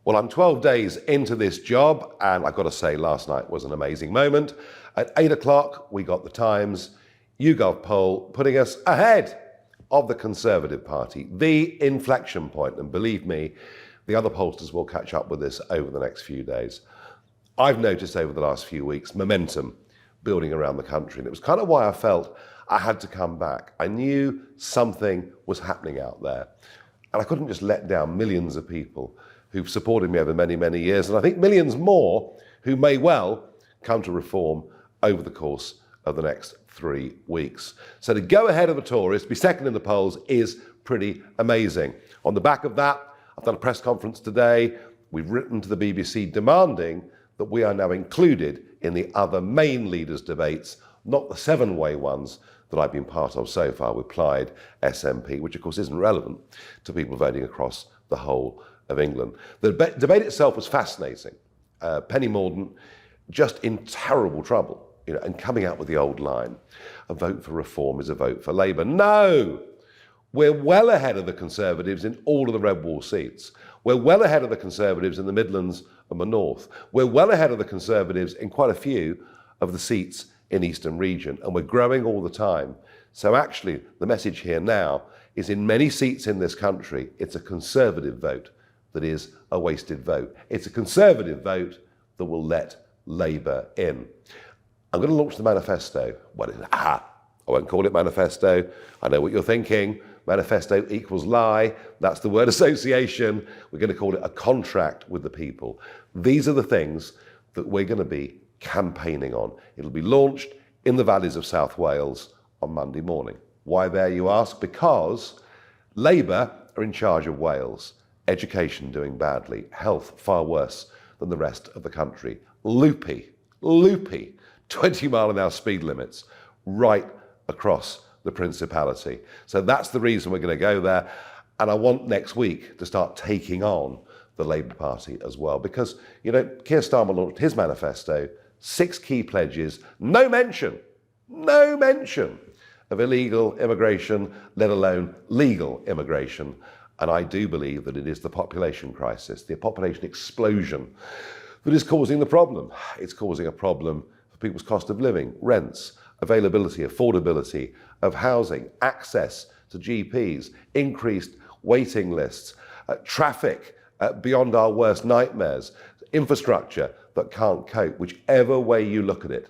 Well, I'm 12 days into this job, and I've got to say, last night was an amazing moment. At 8 o'clock, we got the Times YouGov poll putting us ahead of the Conservative Party, the inflection point. And believe me, the other pollsters will catch up with this over the next few days. I've noticed over the last few weeks momentum building around the country, and it was kind of why I felt I had to come back. I knew something was happening out there, and I couldn't just let down millions of people who've supported me over many, many years, and I think millions more who may well come to reform over the course of the next 3 weeks. So to go ahead of the Tories, be second in the polls, is pretty amazing. On the back of that, I've done a press conference today. We've written to the BBC demanding that we are now included in the other main leaders' debates, not the seven-way ones that I've been part of so far with Plaid, SNP, which of course isn't relevant to people voting across the whole of England. The debate itself was fascinating. Penny Mordaunt just in terrible trouble, and coming out with the old line, a vote for reform is a vote for Labour. No! We're well ahead of the Conservatives in all of the red wall seats. We're well ahead of the Conservatives in the Midlands and the North. We're well ahead of the Conservatives in quite a few of the seats in Eastern Region, and we're growing all the time. So actually, the message here now is in many seats in this country, it's a Conservative vote that is a wasted vote. It's a Conservative vote that will let Labour in. I'm going to launch the manifesto. I won't call it manifesto. I know what you're thinking. Manifesto equals lie. That's the word association. We're going to call it a contract with the people. These are the things that we're going to be campaigning on. It'll be launched in the valleys of South Wales on Monday morning. Why there, you ask? Because Labour are in charge of Wales. Education doing badly, health far worse than the rest of the country. Loopy, 20-mile-an-hour speed limits right across the Principality. So that's the reason we're going to go there. And I want next week to start taking on the Labour Party as well. Because, Keir Starmer launched his manifesto, 6 key pledges, no mention of illegal immigration, let alone legal immigration. And I do believe that it is the population crisis, the population explosion, that is causing the problem. It's causing a problem for people's cost of living, rents, availability, affordability of housing, access to GPs, increased waiting lists, traffic beyond our worst nightmares, infrastructure that can't cope. Whichever way you look at it,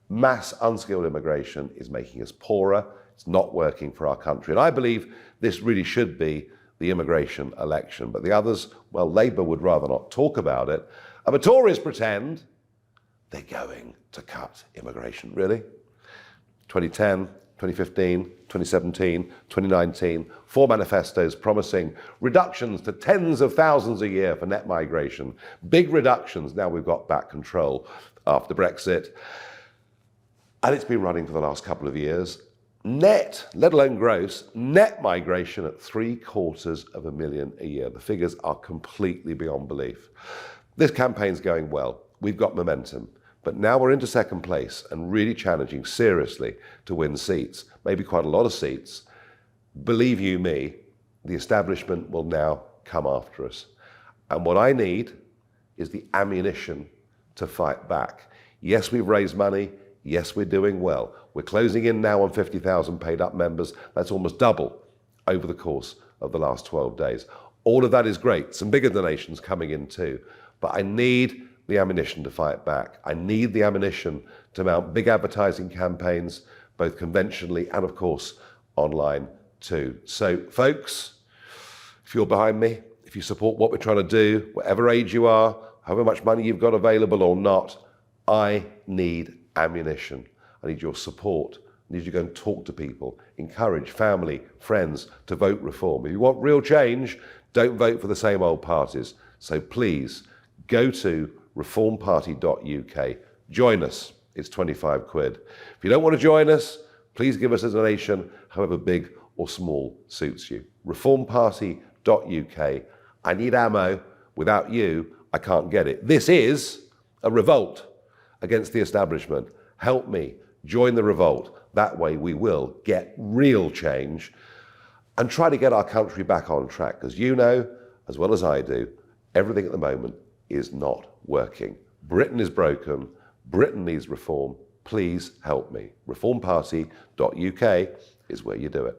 mass unskilled immigration is making us poorer. It's not working for our country. And I believe this really should be the immigration election. But the others, well, Labour would rather not talk about it. And the Tories pretend they're going to cut immigration. Really? 2010, 2015, 2017, 2019, 4 manifestos promising reductions to tens of thousands a year for net migration. Big reductions. Now we've got back control after Brexit. And it's been running for the last couple of years. Net, let alone gross, net migration at 750,000 a year. The figures are completely beyond belief. This campaign's going well. We've got momentum. But now we're into second place and really challenging seriously to win seats, maybe quite a lot of seats. Believe you me, the establishment will now come after us. And what I need is the ammunition to fight back. Yes, we've raised money. Yes, we're doing well. We're closing in now on 50,000 paid up members. That's almost double over the course of the last 12 days. All of that is great. Some bigger donations coming in too. But I need the ammunition to fight back. I need the ammunition to mount big advertising campaigns, both conventionally and of course online too. So folks, if you're behind me, if you support what we're trying to do, whatever age you are, however much money you've got available or not, I need ammunition. I need your support. I need you to go and talk to people, encourage family, friends to vote reform. If you want real change, don't vote for the same old parties. So please go to reformparty.uk. Join us. It's 25 quid. If you don't want to join us, please give us a donation, however big or small suits you. reformparty.uk. I need ammo. Without you, I can't get it. This is a revolt against the establishment. Help me. Join the revolt. That way we will get real change and try to get our country back on track. Because you know, as well as I do, Everything at the moment is not working. Britain is broken. Britain needs reform. Please help me. reformparty.uk is where you do it.